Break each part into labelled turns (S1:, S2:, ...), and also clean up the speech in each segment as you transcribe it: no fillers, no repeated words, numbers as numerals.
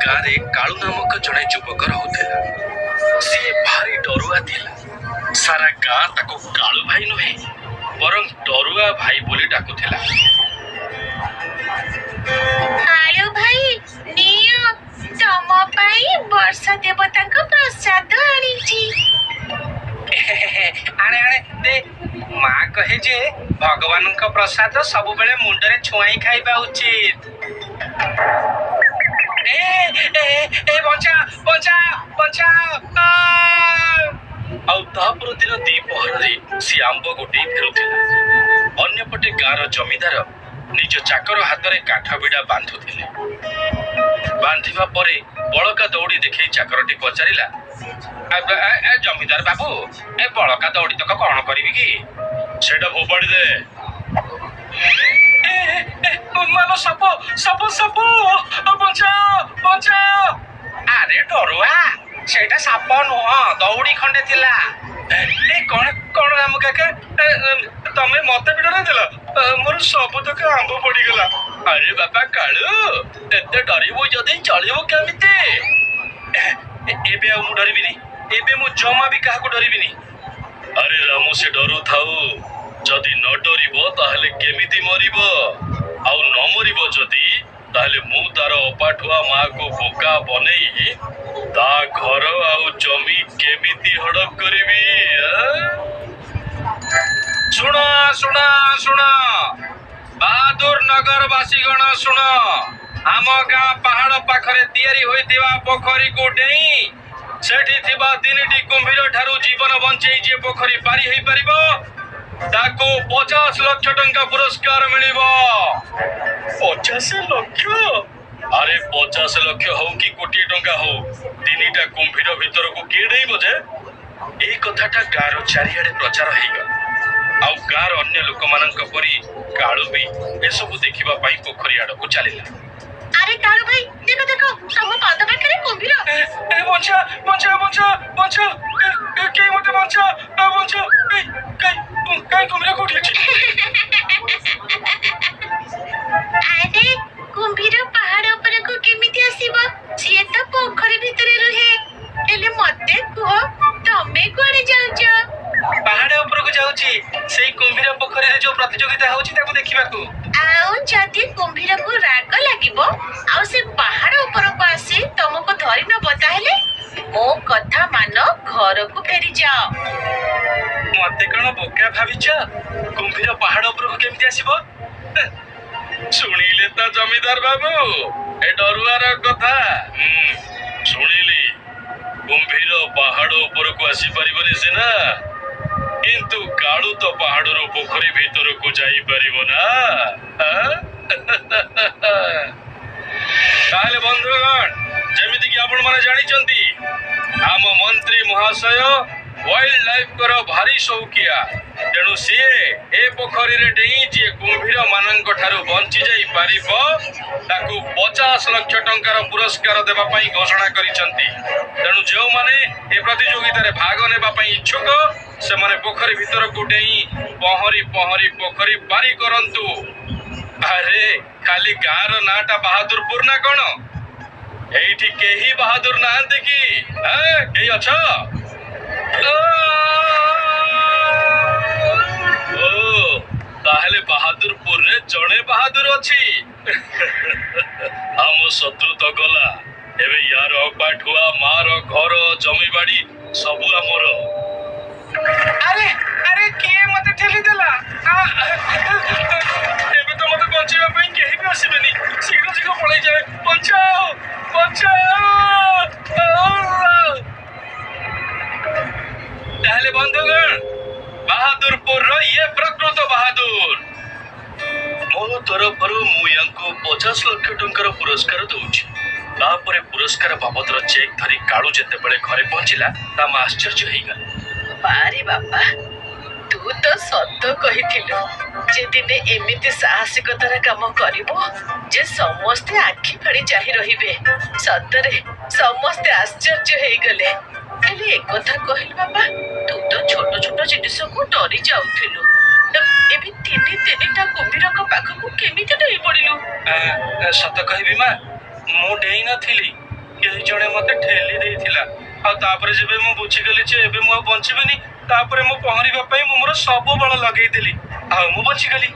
S1: गाँव कालू नामक जड़े युवक रोला सी भारी डरुआ थिला। सारा गाँ ताको कालू भाई नुहे बरं डरुआ भाई बोली डाकुथिला।
S2: कालू भाई नियो तम पाई वर्षा देवता को प्रसाद आनीची।
S1: आणे आणे दे माँ कहे जे भगवान का प्रसाद सब बेले मुंडरे छुआई खाइबा उचित। ए बचा बचा बचा आउ तापर दिन दीपहर सी आंब गोटे फेरुथिला। अन्यपटे गाँव जमीदार निज चाकर हाथ में काठ बिड़ा बांधुथिले। बांधिबा परे बड़का दौड़ी देखै चाकरटी पचारिला, जमीदार बाबू ए बड़का दौड़ी तक कौन करिबी कि? सेटा फोपाड़ी दे। मानो सप सप सप बचाओ बचाओ। अरे डरुआ सेटा साप नुह दौड़ी खंडे थिला। ए कौन कौन राम काका तमे मते भी डरे देला? मोर सब तक आंब पड़ी गला। अरे बाबा कालू एते डरिबो जदी चलिबो केमिते? एबे आ मु डरिबिनी, एबे मु जमा भी काहाको डरिबिनी। अरे रामू से डरू थाऊ, जदि न डरिबो ताहले केमिति मरिबो? आउ न मरिबो जदि ताहले मु तार अपाठुआ माँ को बोका बनेई ता घर आउ जमी केमिति हड़प करिबी? सुन सुन सुन बहादुर नगर वासीगण सुन, आम गाँ पहाड़ पाखरे तैयारी होइथिबा पोखरी को डेई सेठी थिबा तीनटी कुंभीर ठारू जीवन बंचेई जे पोखरी पारी हेई परिबो ताको 50 लाख टंका पुरस्कार मिलिबो। 50 लाख? अरे 50 लाख हो कि कोटी टंका हो, तीनटा कुंभीर भीतर को किए नहीं बजे? एई कथाटा गाँव चारिआडे प्रचार हेइगा। आउ गाँव अन्य लोक मानक परी कालू भी एसबू देखिबा पई पोखरी आडको चलिला।
S2: अरे कालू भाई देखो देखो तम पाद पाखरे कुंभीर।
S1: ए बचा बचा बचा बचा के मते बचा बचा काई कुंभीर कोठी अछि?
S2: अरे कुंभीर पहाड़ ऊपर को केमिति आसीबो? सिए त पोखरी भितरे रहे। एले मते कुहो तमे कोडे जाउछ?
S1: पहाड़ ऊपर को जाउची सेई कुंभीर पोखरी रे जो प्रतियोगिता होउची ताको देखिबाकू।
S2: आउ जदि कुंभीर को राग लागिबो आउ से पहाड़ ऊपर को आसी तुमको धरि न बताइले मो कथा मानो घर को फेरी जाओ।
S1: मते कोन बोका भाबिछ? कुंभीर पहाड़ ऊपर को केमिति आसीबो? सुनिले त जमीदार बाबू ए डरुआर कथा। सुनिली कुंभीर पहाड़ ऊपर को आसी परिबनी सिना, किंतु कालू तो पहाड़ रो पोखरी भीतर को जाई परिबो ना। ताले बंधुगण जेमिति कि आपण माने जानि चंती आम मंत्री महाशय वाइल्ड लाइफ करो भारी शौकिया, तेणु सीए ए पोखरी रे डेई जे कुंभीर मानक ठारू बंची जाई पारिबो ताकू 50 लाख टंकार पुरस्कार देबा पई घोषणा करिसंती। तेणु जो माने ए प्रतियोगिता रे भाग नेबा पई इच्छुक से माने पोखरी भीतर को डेई पहरी पहरी पोखरी पारी करंतु। अरे खाली गाँव रो नाटा बहादुरपुर ना कोन? एठी केही बहादुर नाहंते कि? केही अछ? ओ ताहले बहादुरपुर रे जणे बहादुर अछि। हम शत्रु तो गला, एबे यार अपाठुआ मार घर जमी बाड़ी सबु हमर। अरे अरे किए मते ठेली देला? एबे तो मते बंचीबा पई केही भी आसीबेनी। शीघ्र शीघ्र पळै जाए। बचाओ बचाओ। ताहले बंधुगण बहादुरपुर रो ये प्रकृत बहादुर मो तरफ मु यांको 50 लाख टंकार पुरस्कार दउछि। तापरे पुरस्कार बाबदर चेक धरी कालू जेते बेले घरे पहुंचिला ता आश्चर्य हेइगा।
S2: बारी बाबा तू तो सत्य कहिथिलु जे दिने एमिति साहसिकतार काम करिवो जे समस्ते आखि फाड़ी चाहि रहिबे। सतरे समस्ते आश्चर्य हेइ गले। एले एक कथा कहिल बाबा तू तो छोट छोट जिनिस को डरी जाउथिलु, एबे तीनिटा कुंभीर पाखकू केमिति डरी पड़िलु?
S1: सत कहबी माँ मु डेई नथिली, କେହି ଜଣେ ମତେ ଠେଲି ଦେଇଥିଲା ଆଉ ତାପରେ ଯେବେ ମୁଁ ବୁଝିଗଲି ଯେ ଏବେ ମୁଁ ଆଉ ବଞ୍ଚିବିନି ତାପରେ ମୁଁ ପହଁରିବା ପାଇଁ ମୁଁ ମୋର ସବୁ ବଳ ଲଗେଇଦେଲି ଆଉ ମୁଁ ବଞ୍ଚିଗଲି।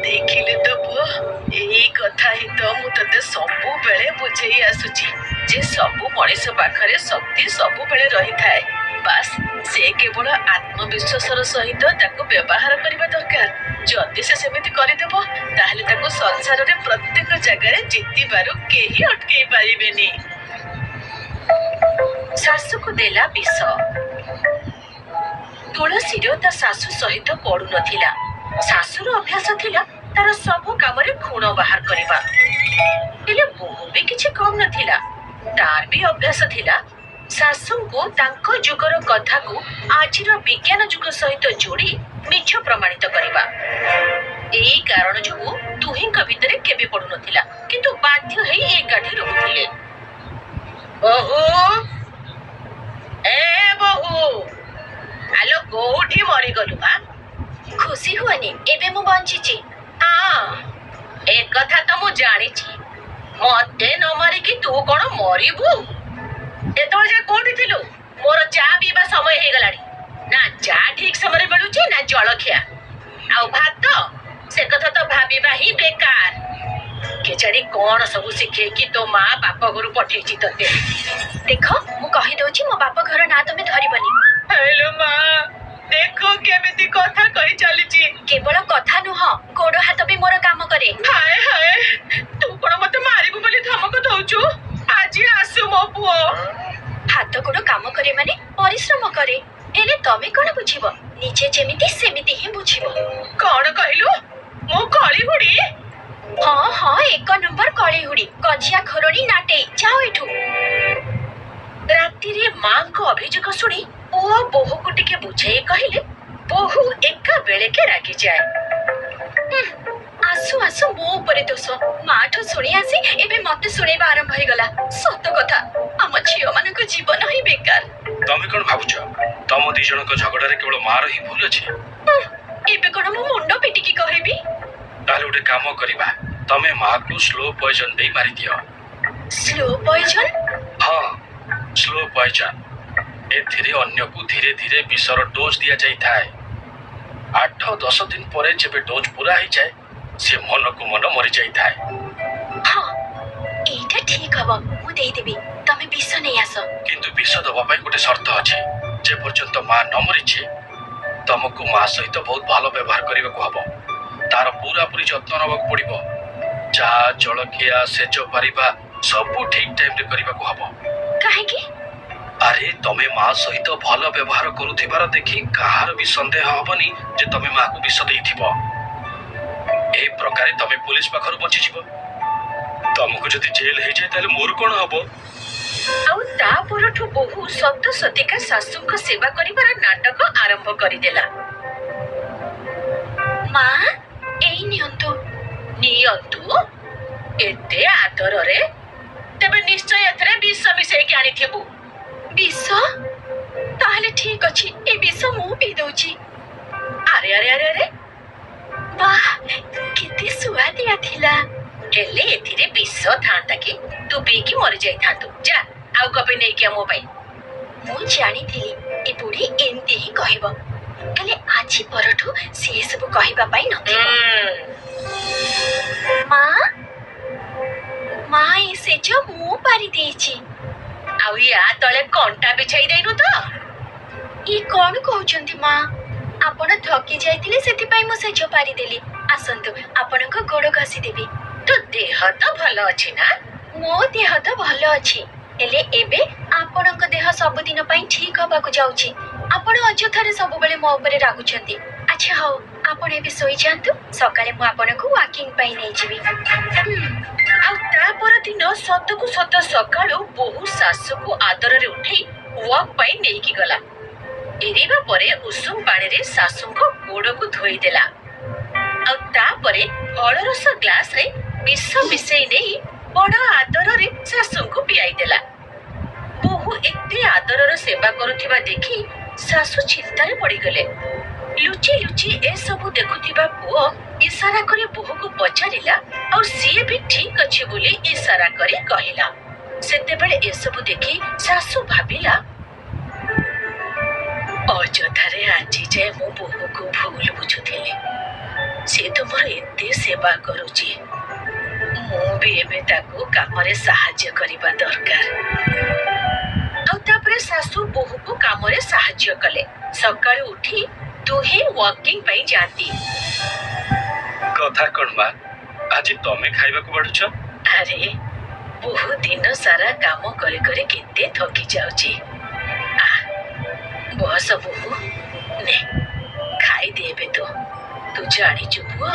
S2: ଦେଖିଲେ ତ ପୁଅ, ଏଇ କଥା ହିଁ ତ ମୁଁ ତତେ ସବୁବେଳେ ବୁଝେଇ ଆସୁଛି ଯେ ସବୁ ମଣିଷ ପାଖରେ ଶକ୍ତି ସବୁବେଳେ ରହିଥାଏ। ବାସ୍ ସେ କେବଳ ଆତ୍ମବିଶ୍ୱାସର ସହିତ ତାକୁ ବ୍ୟବହାର କରିବା ଦରକାର। ଯଦି ସେ ସେମିତି କରିଦେବ ତାହେଲେ ତାକୁ ସଂସାରରେ ପ୍ରତ୍ୟେକ ଜାଗାରେ ଜିତିବାରୁ କେହି ଅଟକେଇ ପାରିବେନି। ଶାଶୁକୁ ଦେଲା ବିଷ। ତୁଳସୀର ତା ଶାଶୁ ସହିତ ପଡୁନଥିଲା। ଶାଶୁର ଅଭ୍ୟାସ ଥିଲା ତାର ସବୁ କାମରେ ଖୁଣ ବାହାର କରିବା। ହେଲେ ବୋହୂ ବି କିଛି କମ୍ ନଥିଲା। ତାର ବି ଅଭ୍ୟାସ ଥିଲା ଶାଶୁଙ୍କୁ ତାଙ୍କ ଯୁଗର କଥାକୁ ଆଜିର ବିଜ୍ଞାନ ଯୁଗ ସହିତ ଯୋଡ଼ି ମିଛ ପ୍ରମାଣିତ କରିବା। ଏଇ କାରଣ ଯୋଗୁଁ ଦୁହିଁଙ୍କ ଭିତରେ କେବେ ପଡୁନଥିଲା, କିନ୍ତୁ ବାଧ୍ୟ ହେଇ ଏକାଠି ରହୁଥିଲେ। ବୋହୂ, ଏ ବୋହୂ, ଆଲୋ କୋଉଠି ମରିଗଲୁ? ଖୁସି ହୁଅନି, ଏବେ ମୁଁ ବଞ୍ଚିଛି। ହଁ, ଏ କଥା ତ ମୁଁ ଜାଣିଛି। ମତେ ନ ମାରିକି ତୁ କଣ ମରିବୁ? ଏତେବେଳେ ଯାଏ କୋଉଠି ଥିଲୁ? ମୋର ଚା ପିଇବା ସମୟ ହେଇଗଲାଣି। ନା ଚା ଠିକ ସମୟରେ ମିଳୁଛି ନା ଜଳଖିଆ। ଆଉ ଭାତ, ସେ କଥା ତ ଭାବିବା ହିଁ ବେକାର। କେଜାଣି କଣ ସବୁ ଶିଖେଇକି ତୋ ମା ବାପ ଘରୁ ପଠେଇଛି ତତେ। ଦେଖ, ମୁଁ କହିଦଉଛି ମୋ ବାପ ଘର ନାଁ ତମେ ଧରିବନି। ହେଲୋ ମା, ଦେଖ କେମିତି କଥା କହି ଚାଲିଛି। କେବଳ କଥା ନୁହଁ, ଗୋଡ ହାତ ବି ମୋର କାମ କରେ। ହାୟ ହାୟ, ତୁ କଣ ମତେ ମାରିବୁ ବୋଲି ଧମକ ଦଉଛୁ? ଆଜି ଆସୁ ମୋ ପୁଅ। ହାତ ଗୋଡ କାମ କରେ ମାନେ ପରିଶ୍ରମ କରେ। ହେଲେ ତମେ କଣ ବୁଝିବ? ନିଜେ ଯେମିତି ସେମିତି ହିଁ ବୁଝିବ। କଣ କହିଲୁ? ମୁଁ କଳିହୁଡି? ହଁ ହଁ, 1 ନମ୍ବର କଳିହୁଡି, କଜିଆ ଘୋରଣୀ ନାଟେଇ। ଯାଅ ଏଠୁ। ରାତିରେ ମାଙ୍କ ଅଭିଯୋଗ ଶୁଣି ପୁଅ ବୋହୂକୁ ଟିକେ ବୁଝେଇ କହିଲେ ବୋହୂ ଏକା ବେଳେକେ ରାଗିଯାଏ। ଆସୁ ଆସୁ ମୋ ଉପରେ ଦୋଷ। ମାଠୁ ଶୁଣି ଆସି ଏବେ ମତେ ଶୁଣେଇବା ଆରମ୍ଭ ହେଇଗଲା। ସତ କଥା, ଆମ ଝିଅ ମାନଙ୍କ ଜୀବନ ହିଁ ବେକାର।
S1: ତମେ କଣ ଭାବୁଛ ତମ ଦି ଜଣଙ୍କ ଝଗଡାରେ କେବଳ ମାର ହିଁ ଭୁଲ ଅଛି?
S2: ଏବେ କଣ ମୁଁ ମୁଣ୍ଡ ପିଟିକି କହିବି?
S1: ତାହେଲେ ଗୋଟେ କାମ କରିବା, ତମେ ମାକୁ ସ୍ଲୋ ପଏଜନ ଦେଇ ମାରିଦିଅ।
S2: Slow poison?
S1: ହଁ, ସ୍ଲୋ ପଏଜନ। ଏଥିରେ ଅନ୍ୟକୁ ଧୀରେ ଧୀରେ ବିଷର ଡୋଜ ଦିଆଯାଇଥାଏ। 8-10 ଦିନ ପରେ ଯେବେ ଡୋଜ ପୁରା ହେଇଯାଏ ସେ ମନକୁ ମନ ମରିଯାଇଥାଏ।
S2: ହଁ, ଏଇଟା ଠିକ ହବ, ମୁଁ ଦେଇଦେବି। ତମେ ବିଷ ନେଇ ଆସ। କିନ୍ତୁ
S1: ବିଷ ଦେବା ପାଇଁ ଗୋଟେ ସର୍ତ୍ତ ଅଛି। ଯେ ପର୍ଯ୍ୟନ୍ତ ମା ନ ମରିଛି ତମକୁ ମା ସହିତ ବହୁତ ଭଲ ବ୍ୟବହାର କରିବାକୁ ହବ। ତାର ପୁରାପୁରି ଯତ୍ନ ନେବାକୁ ପଡିବ। ଚା, ଜଳଖିଆ, ସେଜ ପାରିବା ସବୁ ଠିକ ଟାଇମରେ କରିବାକୁ ହବ।
S2: କାହିଁକି?
S1: ଆରେ ତମେ ମା ସହିତ ଭଲ ବ୍ୟବହାର କରୁଥିବାର ଦେଖି କାହାର ବି ସନ୍ଦେହ ହବନି ଯେ ତମେ ମାକୁ ବିଷ ଦେଇଥିବ। ଏ ପ୍ରକାରେ ତମେ ପୁଲିସ ପାଖରୁ ବଞ୍ଚିଯିବ। ତମକୁ ଯଦି ଜେଲ ହେଇଯାଏ ତାହେଲେ ମୋର କଣ ହବ? ଆଉ ତା ପରଠୁ ବୋହୂ ସତ ସତିକା ଶାଶୁଙ୍କ ସେବା କରିବାର ନାଟକ ଆରମ୍ଭ କରିଦେଲା। ମା, ଏଇ ନିଅନ୍ତୁ। ନିଅନ୍ତୁ? ଏତେ ଆଦରରେ? ତେବେ ନିଶ୍ଚୟ ଏଥିରେ ବିଷ ମିଶେଇକି ଆଣିଥିବୁ। ବିଷ? ତାହେଲେ ଠିକ ଅଛି, ଏ ବିଷ ମୁଁ ପିଇ ଦଉଛି। ଆରେ ଆରେ ଆରେ ଆରେ, ବାଃ, କେତେ ସୁଆଦିଆ ଥିଲା। ହେଲେ ଏଥିରେ ବିଷ ଥାନ୍ତା କି ତୁ ପିଇକି ମରିଯାଇଥାନ୍ତୁ। ଯା, ଆଉ କପେ ନେଇକି ଆ ମୋ ପାଇଁ। ମୁଁ ଜାଣିଥିଲି ଏ ବୁଢୀ ଏମିତି ହିଁ କହିବ, ହେଲେ ଆଜି ପରଠୁ ସେ ସବୁ କହିବା ପାଇଁ ନଥିବ। ମା, ମା, ଏ ସେଜ ମୁଁ ପାରି ଦେଇଛି। ଆଉ ୟା ତଳେ କଣ୍ଟା ବିଛାଇ ଦେଇନୁ ତ? ଇ କଣ କହୁଛନ୍ତି ମା? ଆପଣ ଥକି ଯାଇଥିଲେ ସେଥିପାଇଁ ମୁଁ ସେଜ ପାରିଦେଲି। ଆସନ୍ତୁ, ଆପଣଙ୍କ ଗୋଡ ଘଷିଦେବି। ତୋ ଦେହ ତ ଭଲ ଅଛି ନା? ମୋ ଦେହ ତ ଭଲ ଅଛି, ହେଲେ ଏବେ ଆପଣଙ୍କ ଦେହ ସବୁଦିନ ପାଇଁ ଠିକ ହବାକୁ ଯାଉଛି। ଆପଣ ଅଯଥାରେ ସବୁବେଳେ ମୋ ଉପରେ ରାଗୁଛନ୍ତି। ଆଚ୍ଛା ହଉ, ଆପଣ ଏବେ ଶୋଇଯାଆନ୍ତୁ। ସକାଳେ ମୁଁ ଆପଣଙ୍କୁ ୱାକିଂ ପାଇଁ ନେଇଯିବି। ଆଉ ତା ପରଦିନ ସତକୁ ସତ ସକାଳୁ ବୋହୂ ଶାଶୁକୁ ଆଦରରେ ଉଠେଇ ୱାକ୍ ପାଇଁ ନେଇକି ଗଲା। ଫେରିବା ପରେ ଉଷୁମ ପାଣିରେ ଶାଶୁଙ୍କ ଗୋଡକୁ ଧୋଇଦେଲା। ଆଉ ତାପରେ ଫଳରସ ଗ୍ଲାସରେ ବିଷ ମିଶେଇ ନେଇ ବଡ ଆଦରରେ ଶାଶୁଙ୍କୁ ପିଆଇ ଦେଲା। ବୋହୂ ଏତେ ଆଦରର ସେବା କରୁଥିବା ଦେଖି ଶାଶୁ ଚିନ୍ତାରେ ପଡିଗଲେ। ଲୁଚି ଲୁଚି ଏସବୁ ଦେଖୁଥିବା ପୁଅ ଇସାରା କରି ବୋହୂକୁ ପଚାରିଲା, ଆଉ ସିଏ ବି ଠିକ ଅଛି ବୋଲି ଇସାରା କରି କହିଲା।
S2: ସେତେବେଳେ ଏସବୁ ଦେଖି ଶାଶୁ ଭାବିଲା, ଅଯଥାରେ ଆଜି ଯାଏ ମୋ ବୋହୂକୁ ଭୁଲ ବୁଝୁଥିଲି। ସେ ତ ମୋର ଏତେ ସେବା କରୁଛି, ମୁଁ ବି ଏବେ ତାକୁ କାମରେ ସାହାଯ୍ୟ କରିବା ଦରକାର। ଆଉ ତାପରେ ଶାଶୁ ବୋହୂକୁ କାମରେ ସାହାଯ୍ୟ କଲେ। ସକାଳୁ ଉଠି ଦୁହେଁ ୱାକିଂ ପାଇଁ ଯାଆନ୍ତି।
S1: କଥା କଣ ମା, ଆଜି ତମେ ଖାଇବାକୁ ବାଢୁଛ?
S2: ଆରେ ବହୁ ଦିନ ସାରା କାମ କରି କରି କେତେ ଥକି ଯାଉଛି। ବସ ବୋହୂ, ନେ ଖାଇଦେ ଏବେ ତ। ତୁ ଜାଣିଛୁ ପୁଅ,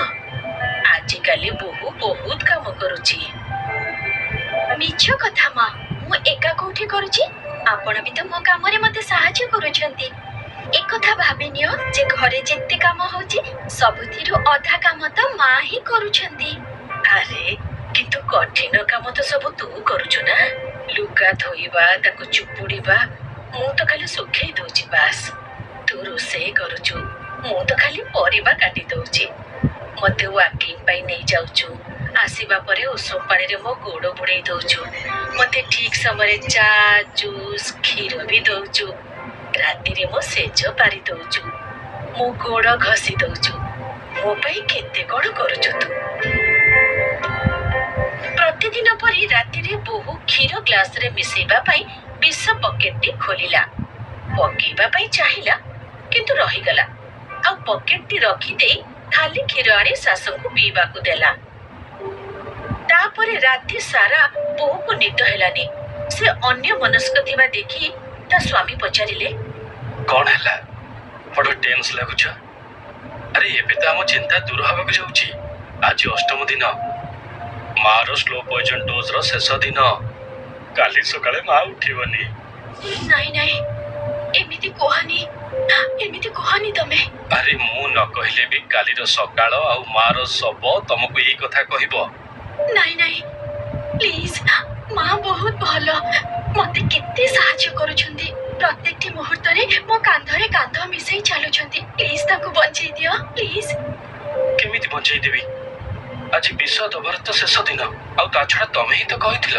S2: ଆଜିକାଲି ବୋହୂ ବହୁତ କାମ କରୁଛି। ମିଛ କଥା ମା, ମୁଁ ଏକା କୋଉଠି କରୁଛି? ଆପଣ ବି ତ ମୋ କାମରେ ମତେ ସାହାଯ୍ୟ କରୁଛନ୍ତି। ଏକଥା ଭାବିନିଅ ଯେ ଘରେ ଯେତେ କାମ ହଉଛି ସବୁଥିରୁ ଅଧା କାମ ତ ମା ହିଁ କରୁଛନ୍ତି। ଆରେ କିନ୍ତୁ କଠିନ କାମ ତ ସବୁ ତୁ କରୁଛୁ ନା। ଲୁଗା ଧୋଇବା, ତାକୁ ଚୁପୁଡିବା, ମୁଁ ତ ଖାଲି ଶୁଖେଇ ଦଉଛି ବାସ୍। ତୁ ରୋଷେଇ କରୁଛୁ, ମୁଁ ତ ଖାଲି ପରିବା କାଟି ଦଉଛି। ମତେ ୱାକିଂ ପାଇଁ ନେଇ ଯାଉଛୁ, ଆସିବା ପରେ ଉଷୁମ ପାଣିରେ ମୋ ଗୋଡ ବୁଡେଇ ଦଉଛୁ। ମତେ ଠିକ ସମୟରେ ଚା, ଜୁସ୍, କ୍ଷୀର ବି ଦଉଛୁ। ରାତିରେ ମୋ ସେଜ ପାରି ଦଉଛୁ, ମୋ ଗୋଡ ଘଷି ଦଉଛୁ। ମୋ ପାଇଁ କେତେ କଣ କରୁଛୁ ତୁ। ପ୍ରତିଦିନ ପରି ରାତିରେ ବୋହୂ କ୍ଷୀର ଗ୍ଲାସରେ ମିଶେଇବା ପାଇଁ ବିଷ ପକେଟଟି ଖୋଲିଲା। ପକେଇବା ପାଇଁ ଚାହିଁଲା କିନ୍ତୁ ରହିଗଲା। ଆଉ ପକେଟଟି ରଖିଦେଇ ଖାଲି କ୍ଷୀର ଆଣି ଶାଶୁଙ୍କୁ ପିଇବାକୁ ଦେଲା। ତାପରେ ରାତି ସାରା ବୋହୂକୁ ନିଦ ହେଲାନି। ସେ ଅନ୍ୟ ମନସ୍କ ଥିବା ଦେଖି ତା ସ୍ୱାମୀ ପଚାରିଲେ,
S1: କଣ ହେଲା? ବଡ ଟେନ୍ସ ଲାଗୁଛ? ଆରେ ଏବେ ତ ଆମ ଚିନ୍ତା ଦୂର ହେବାକୁ ଯାଉଛି। ଆଜି ଅଷ୍ଟମ ଦିନ, ମାର ସ୍ଲୋ ପଏଜନ ଡୋଜର ଶେଷ ଦିନ। କାଲି ସକାଳେ ମା ଉଠିବନି।
S2: ନାଇଁ ନାଇଁ, ଏମିତି କୁହନି ତମେ।
S1: ଆରେ ମୁଁ ନ କହିଲେ ବି କାଲିର ସକାଳ ଆଉ ମାର ଶବ ତମକୁ ଏଇ କଥା କହିବ।
S2: ନାଇଁ ନାଇଁ ପ୍ଲିଜ, ମା ବହୁତ ଭଲ, ମତେ କେତେ ସାହାଯ୍ୟ କରୁଛନ୍ତି। ପ୍ରତ୍ୟେକଟି ମୁହୂର୍ତ୍ତରେ ମୋ କାନ୍ଧରେ କାନ୍ଧ ମିଶାଇ ଚାଲୁଛନ୍ତି। ପ୍ଲିଜ ତାଙ୍କୁ ବଞ୍ଚେଇ ଦିଅ, ପ୍ଲିଜ।
S1: କେମିତି ବଞ୍ଚେଇ ଦେବି? ଆଜି ବିଷ ଦବାର ତ ଶେଷ ଦିନ, ଆଉ ତା ଛଡା ତମେ ହିଁ ତ କହିଥିଲ।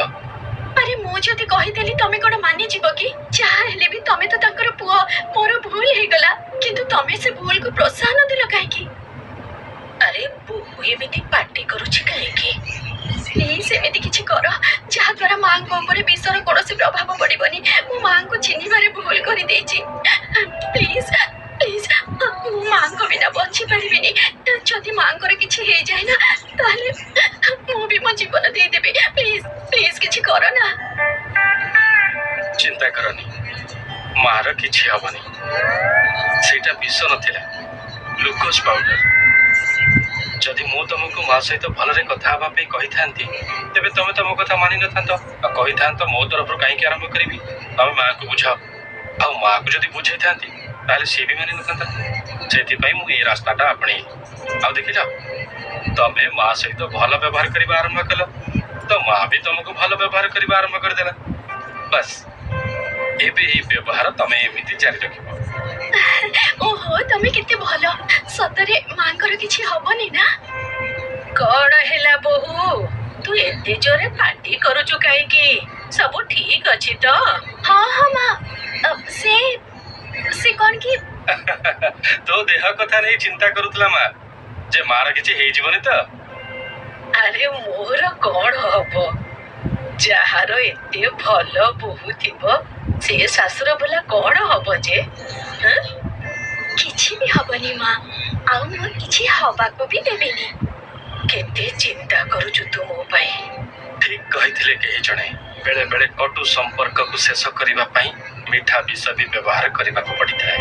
S2: ଆରେ ମୁଁ ଯଦି କହିଦେଲି ତମେ କଣ ମାନିଯିବ କି? ଯାହା ହେଲେ ବି ତମେ ତ ତାଙ୍କର ପୁଅ। ମୋର ଭୁଲ ହେଇଗଲା, କିନ୍ତୁ ତମେ ସେ ଭୁଲକୁ ପ୍ରୋତ୍ସାହନ ଦେଲ କାହିଁକି? ଆରେ ବୋହୂ ଏମିତି ପାଟି କରୁଛି କାହିଁକି? ପ୍ଲିଜ ଏମିତି କିଛି କର ଯାହା ଦ୍ୱାରା ମାଙ୍କ ଉପରେ ବିଷର କୌଣସି ପ୍ରଭାବ ପଡିବନି। ମୁଁ ମାଙ୍କୁ ଚିହ୍ନିବାରେ ଭୁଲ କରିଦେଇଛି। ପ୍ଲିଜ ପ୍ଲିଜ, ମୁଁ ମାଙ୍କ ବିନା ବଞ୍ଚି ପାରିବିନି। ଯଦି ମାଙ୍କର କିଛି ହେଇଯାଏ ନା, ତାହେଲେ ମୁଁ ବି ମୋ ଜୀବନ ଦେଇଦେବି। ପ୍ଲିଜ ପ୍ଲିଜ କିଛି କର ନା।
S1: ଚିନ୍ତା କରନି, ମାର କିଛି ହବନି। ସେଇଟା ବିଷ ନଥିଲା, ଗ୍ଲୁକୋଜ ପାଉଡର। ଯଦି ମୁଁ ତମକୁ ମା ସହିତ ଭଲରେ କଥା ହେବା ପାଇଁ କହିଥାନ୍ତି, ତେବେ ତମେ ତ ମୋ କଥା ମାନିନଥାନ୍ତ। ଆଉ କହିଥାନ୍ତ ମୋ ତରଫରୁ କାହିଁକି ଆରମ୍ଭ କରିବି? ତମେ ମାଆକୁ ବୁଝାଅ। ଆଉ ମାଆକୁ ଯଦି ବୁଝେଇଥାନ୍ତି ତାହେଲେ ସିଏ ବି ମାନିନଥାନ୍ତା। ସେଥିପାଇଁ ମୁଁ ଏଇ ରାସ୍ତାଟା ଆପଣେଇଲି। ଆଉ ଦେଖିଲ, ତମେ ମା ସହିତ ଭଲ ବ୍ୟବହାର କରିବା ଆରମ୍ଭ କଲ, ତ ମା ବି ତମକୁ ଭଲ ବ୍ୟବହାର କରିବା ଆରମ୍ଭ କରିଦେଲା। ବାସ୍, ଏବେ ଏଇ ବ୍ୟବହାର ତମେ ଏମିତି ଜାରି ରଖିବ।
S2: ଓହୋ, ତମେ କେତେ ଭଲ। ସତରେ ମାଙ୍କର କିଛି ହବନି ନା? କଣ ହେଲା ବୋହୂ, ତୁ ଏତେ ଜୋରେ ପାଟି କରୁଛୁ କାହିଁକି? ସବୁ ଠିକ ଅଛି ତ? ହଁ ମା, ସେ କଣ କି?
S1: ତୋ ଦେହ କଥା ନେଇ ଚିନ୍ତା କରୁଥିଲା ମା, ଯେ ମାର କିଛି ହେଇଯିବନି ତ?
S2: ଆରେ ମୋର କଣ ହବ? ଯାହାର ଏତେ ଭଲ ବୋହୂ ଥିବ, ସେ ଶାଶୁର ଭଲା କଣ ହବ ଯେ? କିଛି ବି ହବନି ମା, ଆଉ ମୁଁ କିଛି ହବାକୁ ବି ଦେବିନି। କେତେ ଚିନ୍ତା କରୁଛୁ ତୁ ମୋ ପାଇଁ।
S1: ଠିକ କହିଥିଲେ କେହି ଜଣେ, ବେଳେ ବେଳେ କଟୁ ସମ୍ପର୍କକୁ ଶେଷ କରିବା ପାଇଁ ମିଠା ବିଷ ବି ବ୍ୟବହାର କରିବାକୁ ପଡିଥାଏ।